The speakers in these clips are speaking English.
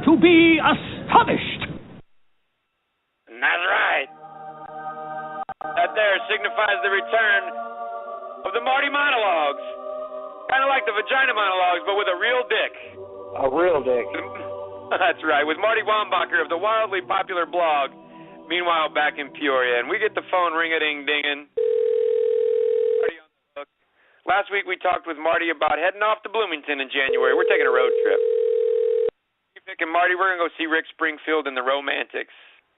to be astonished. That's right. That there signifies the return of the Marty Monologues. Kind of like the Vagina Monologues, but with a real dick. A real dick. That's right, with Marty Wombacher of the wildly popular blog, Meanwhile Back in Peoria. And we get the phone ring-a-ding-dinging. Marty on the hook. Last week we talked with Marty about heading off to Bloomington in January. We're taking a road trip. Vic and Marty, we're going to go see Rick Springfield and the Romantics.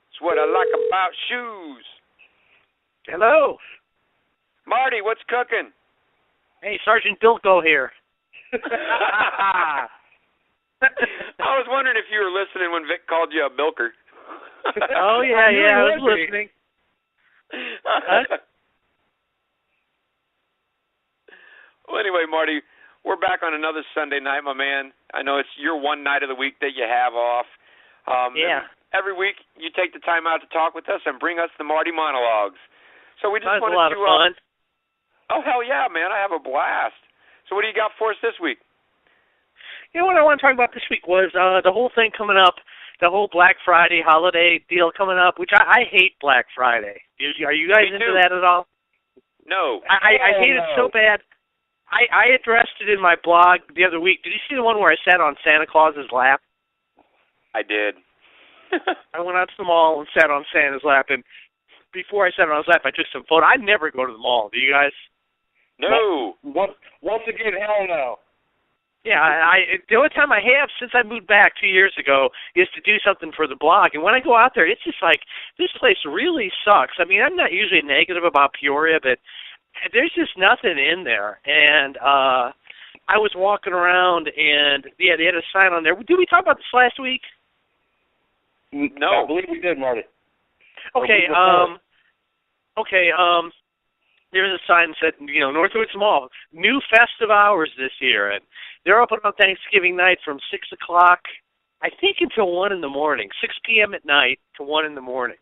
It's what I like about shoes. Hello. Marty, what's cooking? Hey, Sergeant Bilko here. I was wondering if you were listening when Vic called you a bilker. Oh, yeah, I was listening. Well, anyway, Marty, we're back on another Sunday night, my man. I know it's your one night of the week that you have off. Yeah. Every week you take the time out to talk with us and bring us the Marty Monologues. So we just That was wanted a lot of fun. Oh, hell yeah, man. I have a blast. So what do you got for us this week? You know what I want to talk about this week was the whole thing coming up, the whole Black Friday holiday deal coming up, which I hate Black Friday. Are you guys into that at all? No. I hate it so bad. I addressed it in my blog the other week. Did you see the one where I sat on Santa Claus's lap? I did. I went out to the mall and sat on Santa's lap, and before I sat on his lap, I took some photos. I never go to the mall. Do you guys? No. Once again, hell no. Yeah, the only time I have since I moved back 2 years ago is to do something for the blog. And when I go out there, it's just like, this place really sucks. I mean, I'm not usually negative about Peoria, but there's just nothing in there. And I was walking around, and, yeah, they had a sign on there. Did we talk about this last week? No. I believe we did, Marty. Okay, there's a sign that said, Northwoods Mall, new festive hours this year. And they're open on Thanksgiving night from 6 o'clock, I think, until 1 in the morning, 6 p.m. at night to 1 in the morning.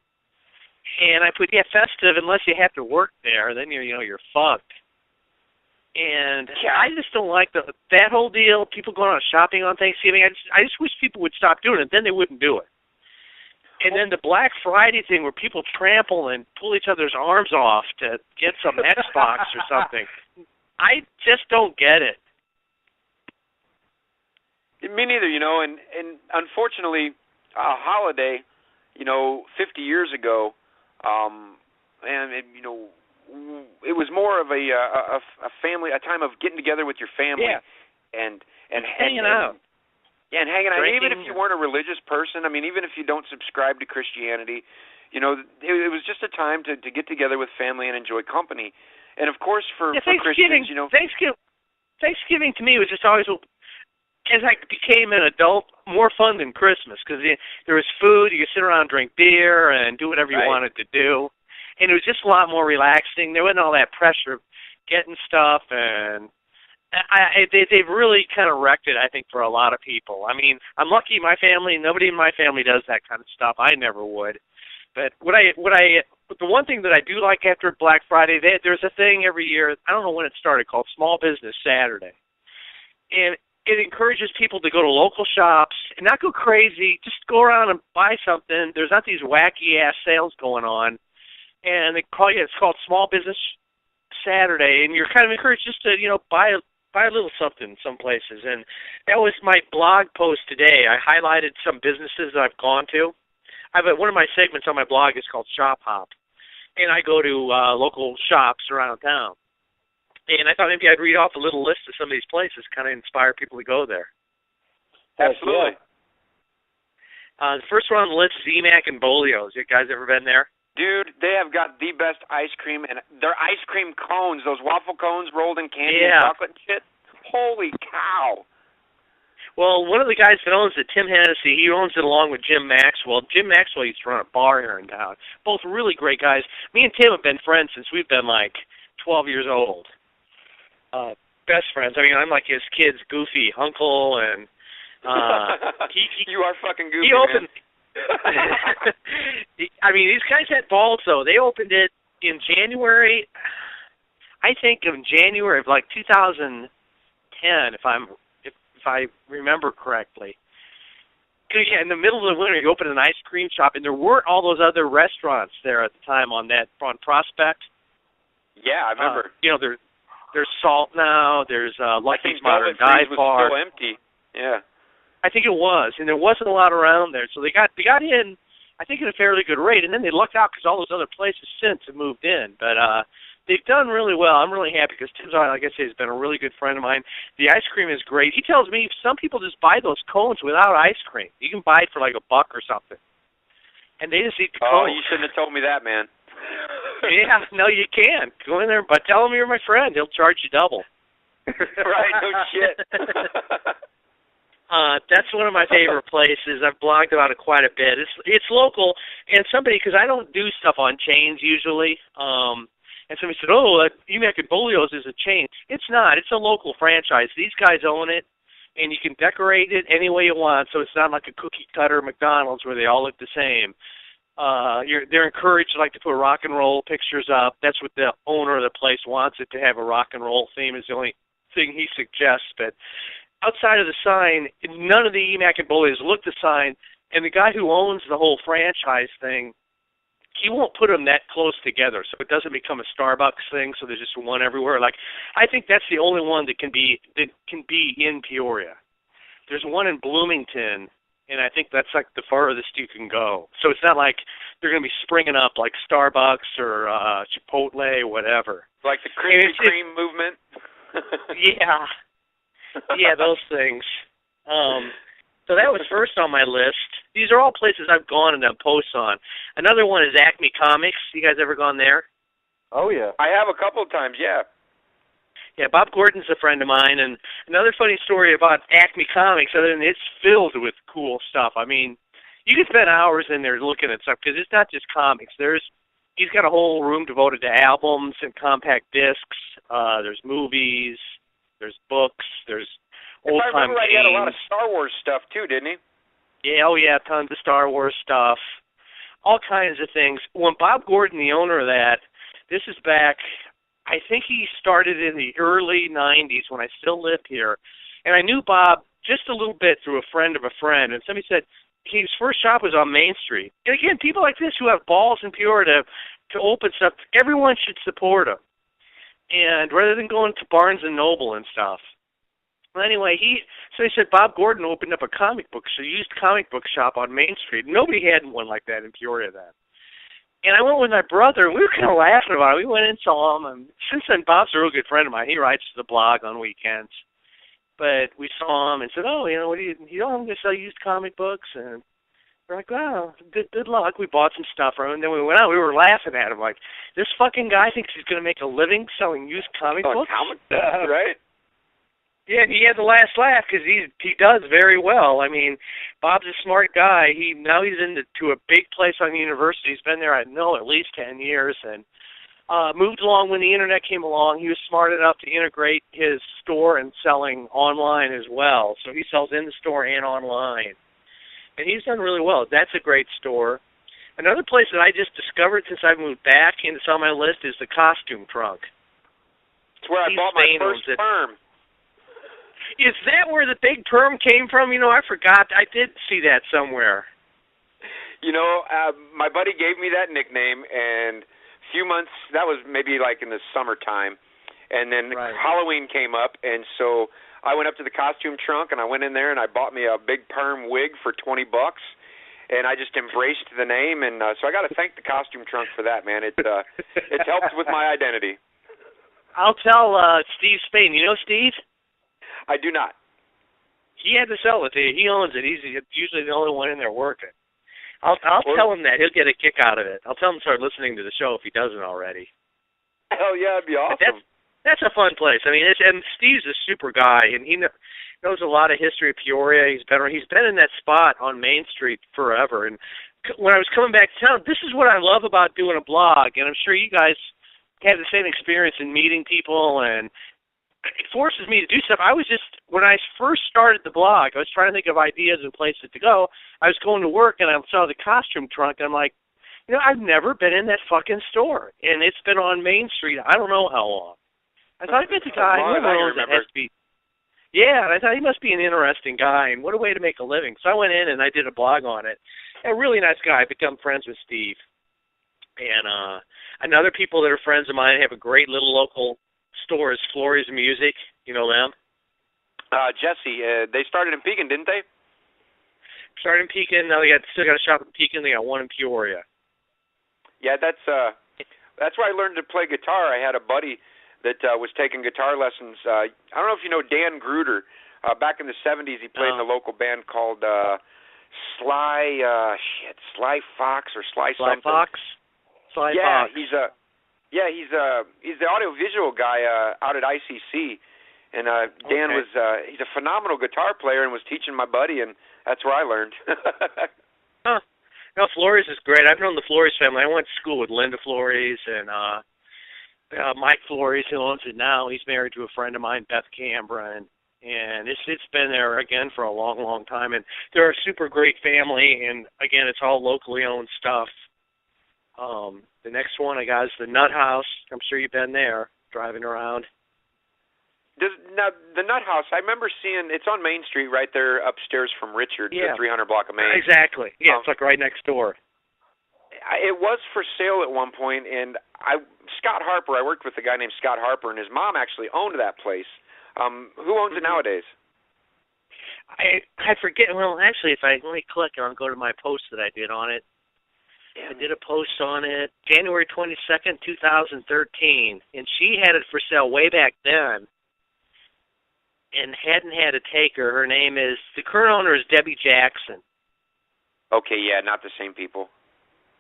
And I put, festive unless you have to work there. Then, you're fucked. And I just don't like that whole deal, people going out shopping on Thanksgiving. I just wish people would stop doing it. Then they wouldn't do it. And then the Black Friday thing where people trample and pull each other's arms off to get some Xbox or something. I just don't get it. Me neither, and unfortunately, a holiday, 50 years ago, it was more of a family, a time of getting together with your family and hanging out. Yeah, and hanging out. Drinking. Even if you weren't a religious person, I mean, even if you don't subscribe to Christianity, it was just a time to get together with family and enjoy company. And of course, for Christians, Thanksgiving to me was just always, as I became an adult, more fun than Christmas because there was food, you could sit around and drink beer and do whatever you wanted to do. And it was just a lot more relaxing. There wasn't all that pressure of getting stuff, and they've really kind of wrecked it, I think, for a lot of people. I mean, I'm lucky my family, nobody in my family does that kind of stuff. I never would. But the one thing that I do like after Black Friday, there's a thing every year, I don't know when it started, called Small Business Saturday. And it encourages people to go to local shops and not go crazy, just go around and buy something. There's not these wacky-ass sales going on. And it's called Small Business Saturday, and you're kind of encouraged just to, buy a little something some places. And that was my blog post today. I highlighted some businesses that I've gone to. One of my segments on my blog is called Shop Hop, and I go to local shops around town. And I thought maybe I'd read off a little list of some of these places, kind of inspire people to go there. Absolutely. The first one on the list is Emac and Bolio's. You guys ever been there? Dude, they have got the best ice cream, and their ice cream cones, those waffle cones rolled in candy and chocolate and shit. Holy cow. Well, one of the guys that owns it, Tim Hennessy, he owns it along with Jim Maxwell. Jim Maxwell used to run a bar here in town. Both really great guys. Me and Tim have been friends since we've been like 12 years old. Best friends. I mean, I'm like his kid's goofy uncle, and you are fucking goofy, he opened, man. I mean, these guys had balls, though. They opened it in January, I think in January of like 2010, if I remember correctly. yeah, in the middle of the winter, you open an ice cream shop, and there weren't all those other restaurants there at the time on Prospect. Yeah, I remember. There's Salt now. There's Lucky's Modern Dive Bar. Was still empty. Yeah. I think it was, and there wasn't a lot around there, so they got in, I think, at a fairly good rate, and then they lucked out because all those other places since have moved in. But they've done really well. I'm really happy because Tim's, like I say, has been a really good friend of mine. The ice cream is great. He tells me some people just buy those cones without ice cream. You can buy it for like $1 or something, and they just eat the cones. Oh, you shouldn't have told me that, man. Yeah, no, you can. Go in there, but tell him you're my friend. He'll charge you double. Right, no shit. That's one of my favorite places. I've blogged about it quite a bit. It's local, and somebody, because I don't do stuff on chains usually, and somebody said, oh, Emac and Bolio's is a chain. It's not. It's a local franchise. These guys own it, and you can decorate it any way you want, so it's not like a cookie-cutter McDonald's where they all look the same. They're encouraged to put rock and roll pictures up. That's what the owner of the place wants it to have, a rock and roll theme is the only thing he suggests. But outside of the sign, none of the Emac and Bolio's look the sign, and the guy who owns the whole franchise thing, he won't put them that close together, so it doesn't become a Starbucks thing. So there's just one everywhere. I think that's the only one that can be in Peoria. There's one in Bloomington, and I think that's the farthest you can go. So it's not like they're going to be springing up like Starbucks or Chipotle or whatever. Like the Krispy Kreme movement. Yeah, those things. So that was first on my list. These are all places I've gone and done posts on. Another one is Acme Comics. You guys ever gone there? Oh, yeah. I have a couple of times, yeah. Yeah, Bob Gordon's a friend of mine. And another funny story about Acme Comics, other than it's filled with cool stuff. I mean, you can spend hours in there looking at stuff, because it's not just comics. He's got a whole room devoted to albums and compact discs. There's movies. There's books. There's old-time games. He had a lot of Star Wars stuff, too, didn't he? Yeah, oh, yeah, tons of Star Wars stuff. All kinds of things. When Bob Gordon, the owner of that, this is back, I think he started in the early 90s when I still lived here. And I knew Bob just a little bit through a friend of a friend. And somebody said his first shop was on Main Street. And again, people like this who have balls in Peoria to open stuff, everyone should support them. And rather than going to Barnes & Noble and stuff. Well, anyway, he said Bob Gordon opened up a comic book, so used comic book shop on Main Street. Nobody had one like that in Peoria then. And I went with my brother, and we were kind of laughing about it. We went and saw him, and since then, Bob's a real good friend of mine. He writes to the blog on weekends. But we saw him and said, oh, what do you I'm going to sell used comic books. And we're like, wow, good luck. We bought some stuff from him, and then we went out. We were laughing at him, like, this fucking guy thinks he's going to make a living selling used comic books? Right? Yeah, he had the last laugh because he does very well. I mean, Bob's a smart guy. Now he's into a big place on the university. He's been there, I know, at least 10 years, and moved along when the internet came along. He was smart enough to integrate his store and selling online as well. So he sells in the store and online, and he's done really well. That's a great store. Another place that I just discovered since I moved back and it's on my list is the Costume Trunk. It's where I bought my first perm. Is that where the Big Perm came from? I forgot. I did see that somewhere. My buddy gave me that nickname, and a few months, that was maybe like in the summertime, and then Halloween came up, and so I went up to the Costume Trunk, and I went in there, and I bought me a Big Perm wig for $20, and I just embraced the name, and so I got to thank the Costume Trunk for that, man. It helps with my identity. I'll tell Steve Spain. You know Steve? I do not. He had to sell it to you. He owns it. He's usually the only one in there working. I'll tell him that. He'll get a kick out of it. I'll tell him to start listening to the show if he doesn't already. Hell yeah, it'd be awesome. That's a fun place. I mean, and Steve's a super guy, and he knows a lot of history of Peoria. He's been in that spot on Main Street forever. And when I was coming back to town, this is what I love about doing a blog, and I'm sure you guys had the same experience in meeting people, and it forces me to do stuff. When I first started the blog, I was trying to think of ideas and places to go. I was going to work, and I saw the Costume Trunk, and I'm like, I've never been in that fucking store, and it's been on Main Street I don't know how long. I thought I met the guy. Yeah, and I thought he must be an interesting guy, and what a way to make a living. So I went in and I did a blog on it. A really nice guy. I become friends with Steve. And another people that are friends of mine have a great little local store is Florrie's Music. You know them? Jesse, they started in Pekin, didn't they? Started in Pekin. Now they still got a shop in Pekin. They got one in Peoria. Yeah, that's where I learned to play guitar. I had a buddy that was taking guitar lessons. I don't know if you know Dan Gruder. Back in the 70s, he played in a local band called Sly Fox or Sly something. Sly yeah, Fox. He's the audiovisual guy out at ICC, and Dan was he's a phenomenal guitar player and was teaching my buddy, and that's where I learned. Huh. No, Flores is great. I've known the Flores family. I went to school with Linda Flores and Mike Flores, who owns it now. He's married to a friend of mine, Beth Cameron, and it's been there again for a long, long time. And they're a super great family, and again, it's all locally owned stuff. The next one I got is the Nut House. I'm sure you've been there, driving around. Now, the Nut House, I remember seeing, it's on Main Street right there upstairs from Richard, the 300 block of Main. Exactly. Yeah, it's like right next door. It was for sale at one point, and Scott Harper, I worked with a guy named Scott Harper, and his mom actually owned that place. Who owns it nowadays? I forget. Well, actually, let me click and I'll go to my post that I did on it. I did a post on it January 22nd, 2013, and she had it for sale way back then and hadn't had a taker. Her name is, the current owner is Debbie Jackson. Okay, yeah, not the same people.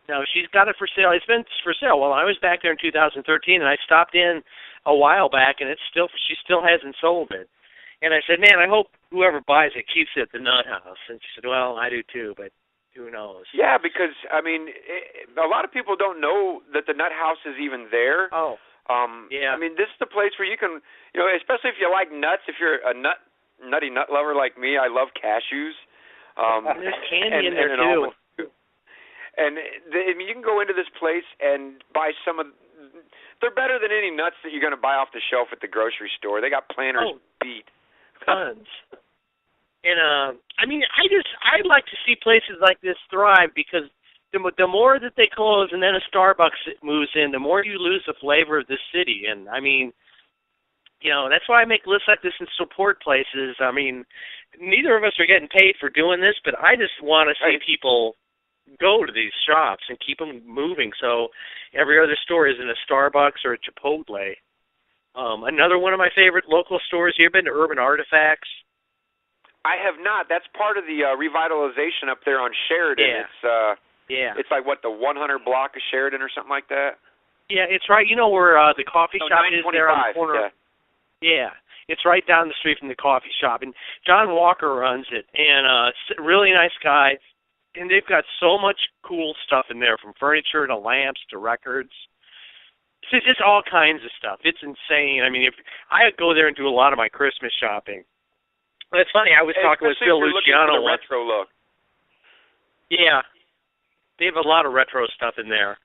No, she's got it for sale. It's been for sale. Well, I was back there in 2013, and I stopped in a while back, and she still hasn't sold it. And I said, man, I hope whoever buys it keeps it at the Nut House. And she said, well, I do too, but who knows? Yeah, because, I mean, a lot of people don't know that the Nut House is even there. Oh, yeah. I mean, this is the place where you can, especially if you like nuts, if you're a nutty nut lover like me, I love cashews. There's candy in there, too. And I mean, you can go into this place and buy they're better than any nuts that you're going to buy off the shelf at the grocery store. They got planters beat. Tons. And, I mean, I like to see places like this thrive because the more that they close and then a Starbucks moves in, the more you lose the flavor of the city. And, I mean, that's why I make lists like this and support places. I mean, neither of us are getting paid for doing this, but I just want to see people go to these shops and keep them moving so every other store isn't a Starbucks or a Chipotle. Another one of my favorite local stores, you ever been to Urban Artifacts? I have not. That's part of the revitalization up there on Sheridan. Yeah. It's like, what, the 100 block of Sheridan or something like that? Yeah, it's right. You know where the coffee shop is there on the corner? Yeah. It's right down the street from the coffee shop. And John Walker runs it. And really nice guy. And they've got so much cool stuff in there, from furniture to lamps to records. It's just all kinds of stuff. It's insane. I mean, if I go there and do a lot of my Christmas shopping. But it's funny, I was talking with Phil Luciano once. Retro look. Yeah. They have a lot of retro stuff in there.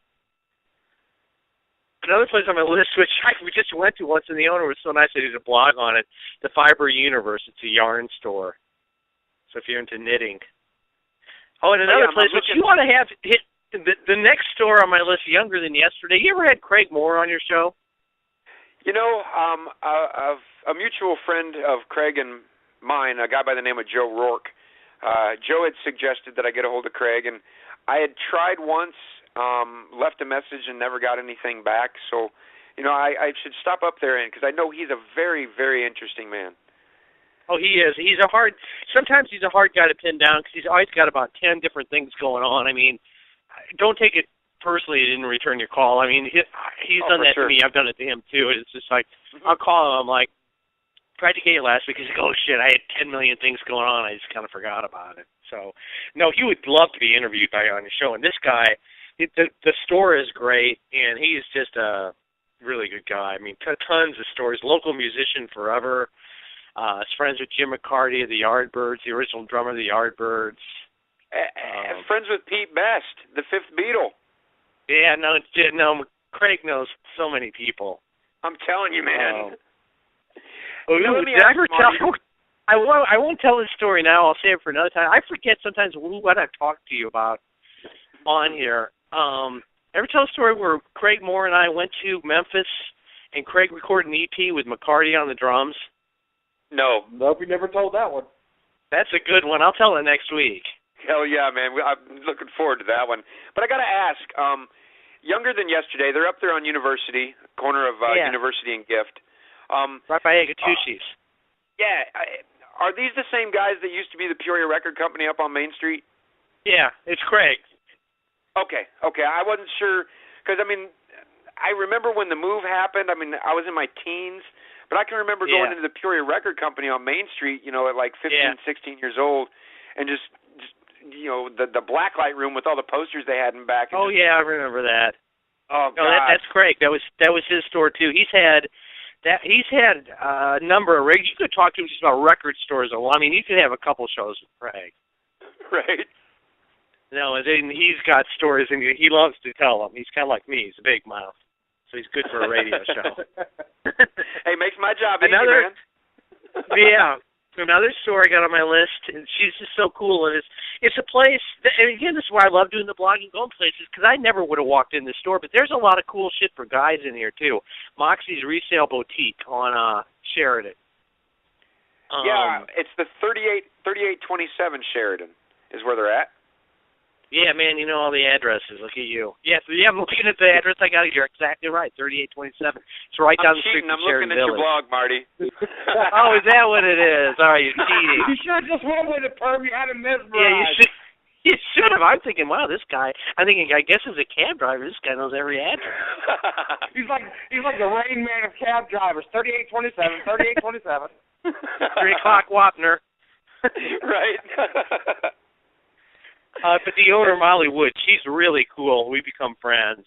Another place on my list, which we just went to once, and the owner was so nice that he did a blog on it, the Fiber Universe. It's a yarn store. So if you're into knitting. Oh, and another place, which you want to have hit the next store on my list, Younger Than Yesterday. You ever had Craig Moore on your show? A mutual friend of Craig and mine, a guy by the name of Joe Rourke. Joe had suggested that I get a hold of Craig, and I had tried once, left a message, and never got anything back. So, I should stop up there because I know he's a very, very interesting man. Oh, he is. Sometimes he's a hard guy to pin down because he's always got about 10 different things going on. I mean, don't take it personally he didn't return your call. I mean, he's done that to me. I've done it to him, too. It's just like, I'll call him. I'm like, tried to get you last week. He's like, oh, shit, I had 10 million things going on. I just kind of forgot about it. So, no, he would love to be interviewed by you on your show. And this guy, the store is great, and he's just a really good guy. I mean, tons of stories. Local musician forever. He's friends with Jim McCarty of the Yardbirds, the original drummer of the Yardbirds. Friends with Pete Best, the Fifth Beatle. Yeah, no, Craig knows so many people. I'm telling you, man. Did I ever tell you? I won't tell this story now. I'll save it for another time. I forget sometimes what I've talked to you about on here. Ever tell a story where Craig Moore and I went to Memphis and Craig recorded an EP with McCarty on the drums? No. Nope, you never told that one. That's a good one. I'll tell it next week. Hell yeah, man. I'm looking forward to that one. But I got to ask, Younger Than Yesterday, they're up there on University, corner of University and Gift. Right by Agatushi's. Yeah. Are these the same guys that used to be the Peoria Record Company up on Main Street? Yeah, it's Craig. Okay. I wasn't sure, because, I mean, I remember when the move happened. I mean, I was in my teens, but I can remember going into the Peoria Record Company on Main Street, at like 15, 16 years old, and just the blacklight room with all the posters they had in back. Oh, yeah, I remember that. Oh, God. No, that's Craig. That was his store, too. He's had a number of rigs. You could talk to him just about record stores. I mean, you could have a couple shows with Craig. Right. No, and then he's got stories, and he loves to tell them. He's kind of like me. He's a big mouth, so he's good for a radio show. Hey, makes my job easy, man. Yeah. Another store I got on my list, and she's just so cool. And it's a place, and again, this is why I love doing the blogging going places, because I never would have walked in this store, but there's a lot of cool shit for guys in here, too. Moxie's Resale Boutique on Sheridan. Yeah, it's the 3827 Sheridan is where they're at. Yeah, man, you know all the addresses. Look at you. Yeah, I'm looking at the address I got. You're exactly right, 3827. It's right down the street from Sheridan Village. I'm looking at your blog, Marty. Oh, is that what it is? All right, you're cheating. You should have just went with it, Perm. You had him mesmerized. Yeah, you should have. I'm thinking, wow, this guy. I'm thinking, I guess as a cab driver, this guy knows every address. He's like the Rain Man of cab drivers. 3827, 3827. 3 o'clock, Wapner. Right. But the owner, Molly Wood, she's really cool. We become friends.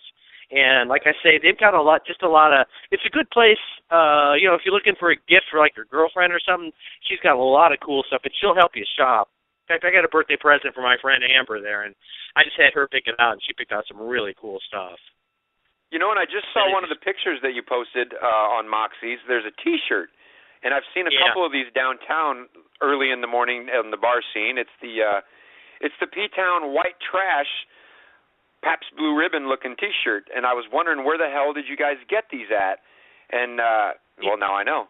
And like I say, they've got a lot of, it's a good place, if you're looking for a gift for like your girlfriend or something, she's got a lot of cool stuff, and she'll help you shop. In fact, I got a birthday present for my friend Amber there, and I just had her pick it out, and she picked out some really cool stuff. And I just saw one of the pictures that you posted on Moxie's. There's a T-shirt, and I've seen a couple of these downtown early in the morning on the bar scene. It's the P-Town White Trash Pabst Blue Ribbon looking T-shirt, and I was wondering where the hell did you guys get these at? And now I know.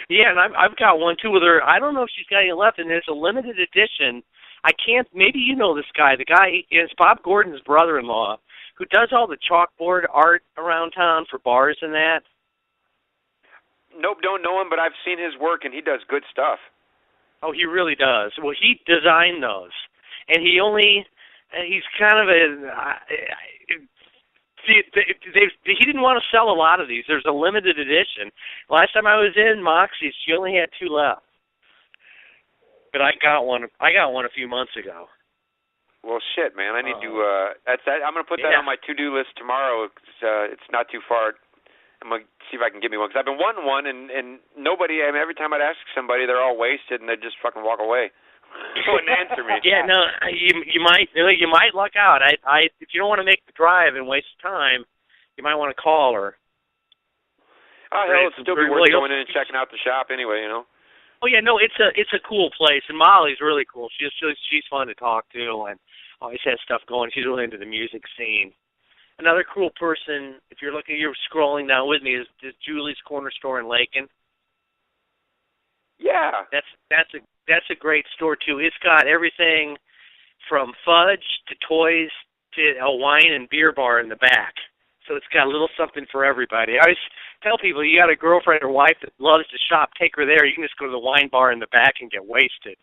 Yeah, and I've got one too with her. I don't know if she's got any left, and there's a limited edition. Maybe you know this guy. The guy is Bob Gordon's brother-in-law, who does all the chalkboard art around town for bars and that. Nope, don't know him, but I've seen his work, and he does good stuff. Oh, he really does. Well, he designed those, and he's kind of he didn't want to sell a lot of these. There's a limited edition. Last time I was in Moxie's, she only had 2 left. But I got one a few months ago. Well, shit, man. I need to. I'm going to put that on my to-do list tomorrow. It's not too far. I'm going to see if I can get me one, because I've been wanting one, and nobody. I mean, every time I'd ask somebody, they're all wasted, and they just fucking walk away. They wouldn't answer me. Yeah, no, you might luck out. If you don't want to make the drive and waste time, you might want to call her. Oh, hell, it'd still be worth going in and checking out the shop anyway, Oh yeah, no, it's a cool place, and Molly's really cool. She's fun to talk to, and always has stuff going. She's really into the music scene. Another cool person, if you're scrolling down with me, is Julie's Corner Store in Lakin. Yeah, that's a great store too. It's got everything from fudge to toys to a wine and beer bar in the back. So it's got a little something for everybody. I always tell people, you got a girlfriend or wife that loves to shop, take her there. You can just go to the wine bar in the back and get wasted.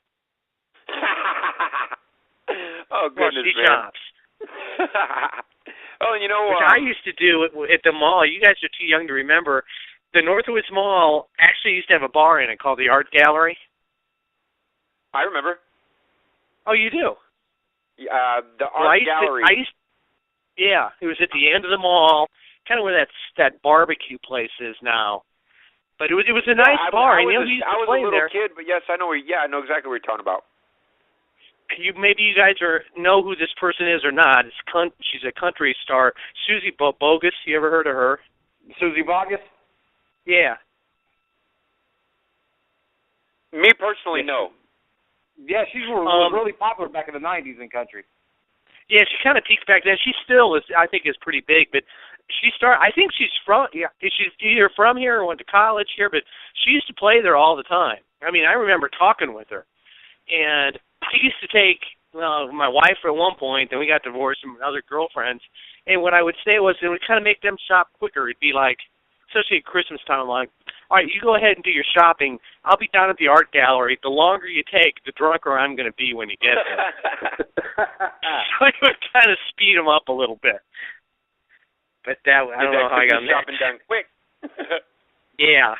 Oh, goodness, she man. shops. Oh, which I used to do at the mall. You guys are too young to remember. The Northwoods Mall actually used to have a bar in it called the Art Gallery. I remember. Oh, you do? The Art Gallery. It was at the end of the mall, kind of where that barbecue place is now. But it was a nice bar. I was a little kid, but yes, I know. I know exactly what you're talking about. Maybe you guys know who this person is or not. She's a country star, Susie Bogus. You ever heard of her? Susie Bogus? Yeah. Me personally, no. Yeah, she was really popular back in the 90s in country. Yeah, she kind of peaked back then. She still is, I think, is pretty big, but she started, I think she's either from here or went to college here, but she used to play there all the time. I mean, I remember talking with her, and she used to take my wife at one point, then we got divorced and other girlfriends, and what I would say was it would kind of make them shop quicker. It'd be like, especially at Christmas time, like, all right, you go ahead and do your shopping. I'll be down at the art gallery. The longer you take, the drunker I'm going to be when you get there. So it would kind of speed them up a little bit. But I don't know how I got shopping done quick. Yeah.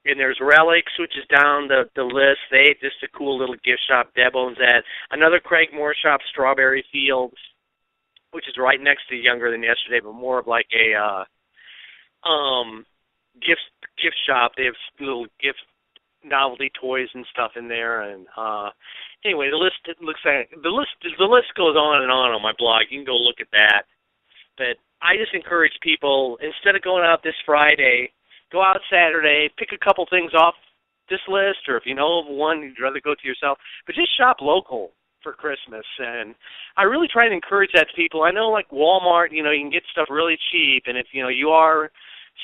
And there's Relics, which is down the list. They just a cool little gift shop Deb owns that. Another Craig Moore shop, Strawberry Fields, which is right next to Younger Than Yesterday, but more of like a gift shop. They have little gift novelty toys and stuff in there. And anyway, the list goes on and on my blog. You can go look at that. But I just encourage people, instead of going out this Friday, go out Saturday, pick a couple things off this list, or if you know of one, you'd rather go to yourself. But just shop local for Christmas. And I really try to encourage that to people. I know, like Walmart, you can get stuff really cheap, and if you are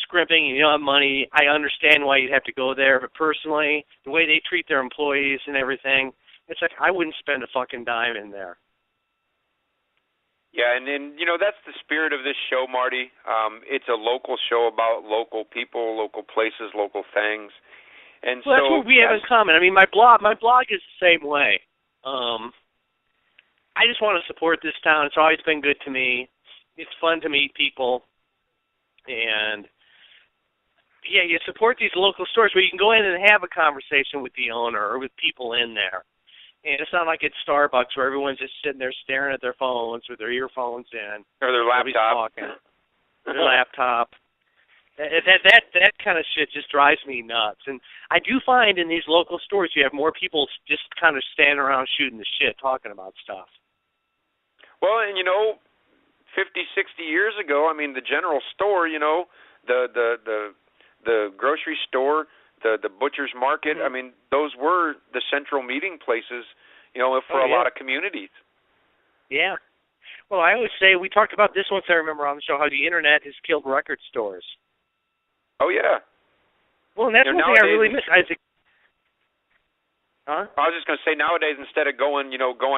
scrimping and you don't have money, I understand why you'd have to go there. But personally, the way they treat their employees and everything, it's like I wouldn't spend a fucking dime in there. Yeah, and that's the spirit of this show, Marty. It's a local show about local people, local places, local things. And well, that's what we have in common. I mean, my blog is the same way. I just want to support this town. It's always been good to me. It's fun to meet people. And, yeah, you support these local stores where you can go in and have a conversation with the owner or with people in there. And it's not like it's Starbucks where everyone's just sitting there staring at their phones with their earphones in. Or their laptop. Their laptop. That kind of shit just drives me nuts. And I do find in these local stores you have more people just kind of standing around shooting the shit, talking about stuff. Well, and 50, 60 years ago, I mean, the general store, the grocery store, the butcher's market, I mean, those were the central meeting places, for a lot of communities. Yeah. Well, I always say, we talked about this once, I remember, on the show, how the Internet has killed record stores. Oh, yeah. Well, and that's one thing I really miss. I was just going to say, nowadays, instead of going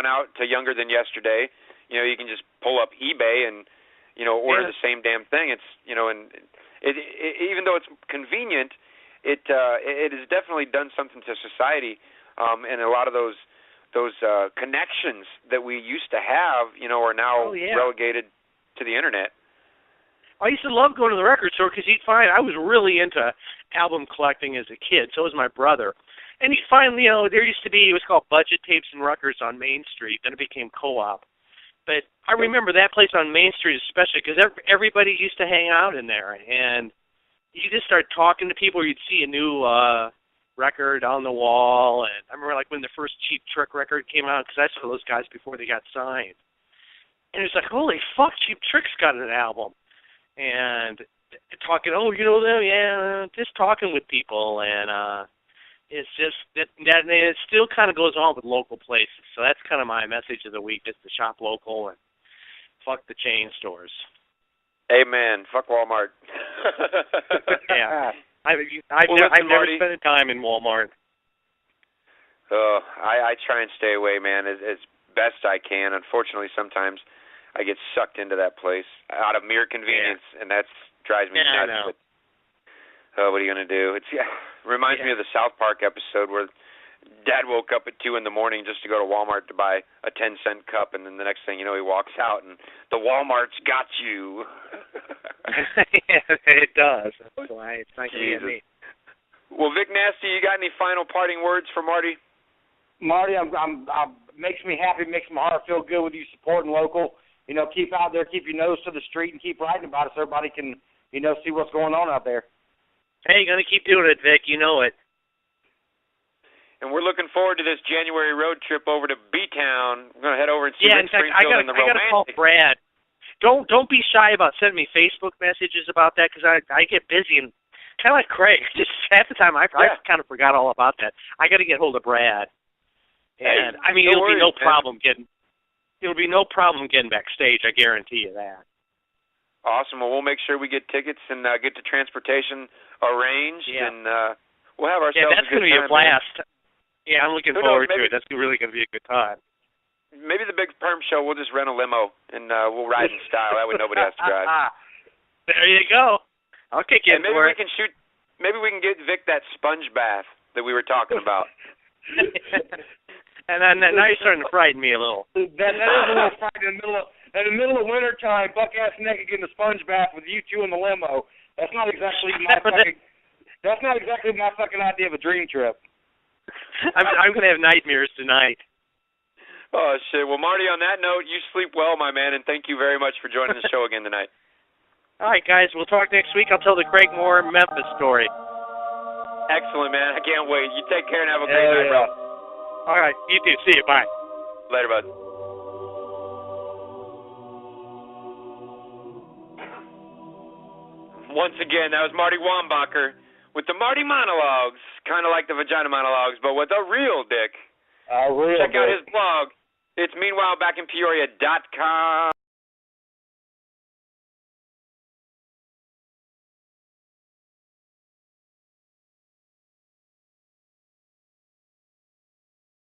out to Younger Than Yesterday, you can just pull up eBay and, order the same damn thing. It's, and even though it's convenient, it has definitely done something to society, and a lot of those connections that we used to have, are now relegated to the Internet. I used to love going to the record store because you'd find I was really into album collecting as a kid. So was my brother. And you'd find, there used to be, it was called Budget Tapes and Records on Main Street. Then it became Co-op. But I remember that place on Main Street especially because everybody used to hang out in there. And you just start talking to people, or you'd see a new record on the wall. And I remember, like, when the first Cheap Trick record came out, because I saw those guys before they got signed. And it was like, holy fuck, Cheap Trick's got an album. And talking, you know them? Yeah, just talking with people. And it's just, that it still kind of goes on with local places. So that's kind of my message of the week, is to shop local and fuck the chain stores. Amen. Fuck Walmart. Yeah. I've never spent time in Walmart. I try and stay away, man, as best I can. Unfortunately, sometimes I get sucked into that place out of mere convenience, and that drives me nuts. But what are you going to do? It reminds me of the South Park episode where Dad woke up at 2 in the morning just to go to Walmart to buy a 10-cent cup, and then the next thing you know, he walks out, and the Walmart's got you. Yeah, it does. That's why it's nice to be me. Well, Vic Nasty, you got any final parting words for Marty? Marty, makes me happy, makes my heart feel good with you supporting local. Keep out there, keep your nose to the street, and keep writing about it so everybody can, see what's going on out there. Hey, you're going to keep doing it, Vic. You know it. And we're looking forward to this January road trip over to B-Town. We're going to head over and see Rick Springfield and the Romantics. I got to call Brad. Don't be shy about sending me Facebook messages about that, because I get busy, and kind of like Craig. Just half the time, I kind of forgot all about that. I got to get hold of Brad, and I mean, it'll be no problem getting backstage. I guarantee you that. Awesome. Well, we'll make sure we get tickets and get the transportation arranged, and we'll have ourselves. Yeah, that's going to be a blast. Yeah, I'm looking forward to it. That's really going to be a good time. Maybe the Big Perm Show, we'll just rent a limo and we'll ride in style. That way nobody has to drive. There you go. I'll kick in. Maybe we can shoot. Maybe we can get Vic that sponge bath that we were talking about. And then now you're starting to frighten me a little. That is a little frightening in the middle of winter time, buck ass naked getting a sponge bath with you two in the limo. That's not exactly my fucking idea of a dream trip. I'm gonna have nightmares tonight. Oh shit. Well, Marty, on that note, you sleep well, my man, and thank you very much for joining the show again tonight. All right, guys, we'll talk next week. I'll tell the Craig Moore Memphis story. Excellent, man. I can't wait. You take care and have a great night, bro. All right, you too. See you. Bye. Later, bud. Once again, that was Marty Wombacher with the Marty Monologues, kind of like the Vagina Monologues, but with a real dick. Check out his blog. It's meanwhilebackinpeoria.com.